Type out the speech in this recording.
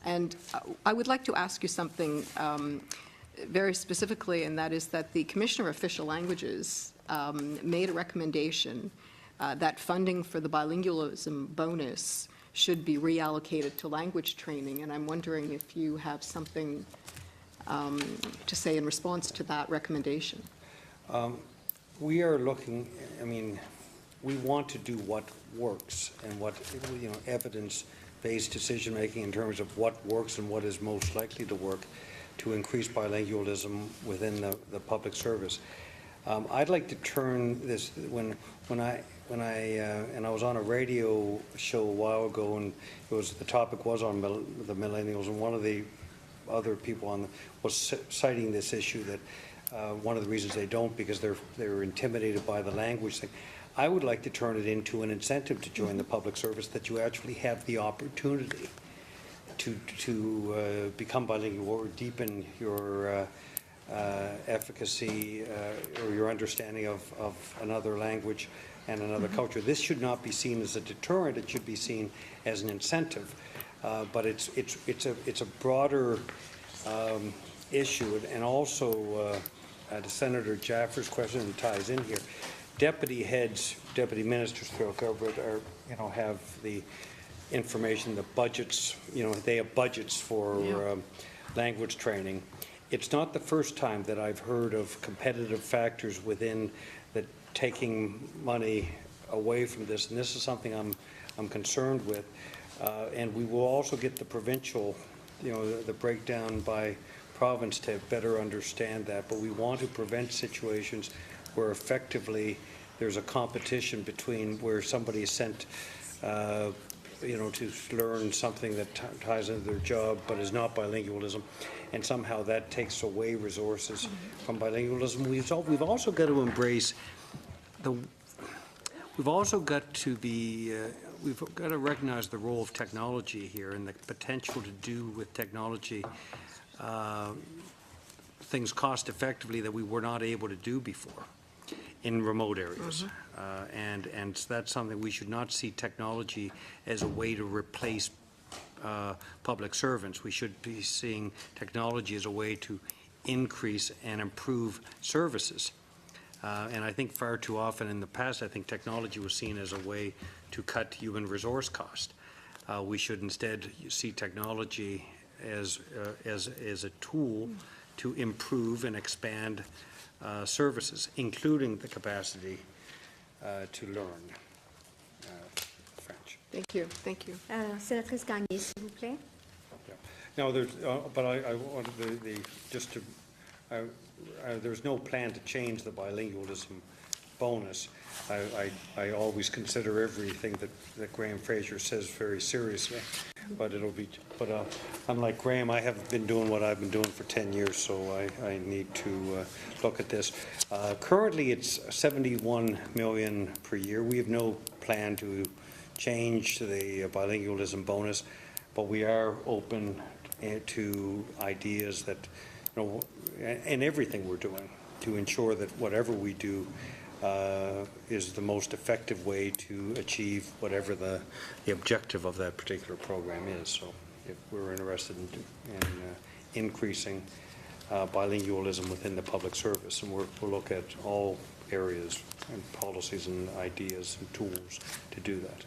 And I would like to ask you something very specifically, and that is that the Commissioner of Official Languages made a recommendation that funding for the bilingualism bonus should be reallocated to language training, and I'm wondering if you have something to say in response to that recommendation. We are looking, I mean, we want to do what works and what, evidence-based decision-making in terms of what works and what is most likely to work to increase bilingualism within the public service. I'd like to turn this, when I was on a radio show a while ago, and the topic was on the millennials, and one of the other people was citing this issue that one of the reasons they don't, because they're intimidated by the language thing. I would like to turn it into an incentive to join the public service, that you actually have the opportunity to become bilingual or deepen your efficacy or your understanding of another language and another culture. This should not be seen as a deterrent. It should be seen as an incentive. But it's a broader issue, and also to Senator Jaffer's question ties in here. Deputy heads, deputy ministers throughout government have the information, the budgets. They have budgets for language training. It's not the first time that I've heard of competitive factors within that taking money away from this, and this is something I'm concerned with. And we will also get the provincial, the breakdown by province to better understand that. But we want to prevent situations where effectively there's a competition between where somebody is sent, to learn something that ties into their job but is not bilingualism, and somehow that takes away resources from bilingualism. We've also got to embrace we've also got to be we've got to recognize the role of technology here and the potential to do with technology things cost effectively that we were not able to do before in remote areas. And that's something we should not see technology as a way to replace public servants. We should be seeing technology as a way to increase and improve services. And I think far too often in the past, I think technology was seen as a way to cut human resource cost. We should instead see technology as a tool to improve and expand services, including the capacity to learn French. Thank you. Thank you. Sénatrice Gagné, s'il vous plaît. No, there's, but I wanted just to. There's no plan to change the bilingualism bonus. I always consider everything that Graham Fraser says very seriously, but it'll be. But unlike Graham, I haven't been doing what I've been doing for 10 years, so I need to look at this. Currently, it's 71 million per year. We have no plan to change the bilingualism bonus, but we are open to ideas that, in everything we're doing, to ensure that whatever we do is the most effective way to achieve whatever the objective of that particular program is. So if we're interested in increasing bilingualism within the public service, and we'll look at all areas and policies and ideas and tools to do that.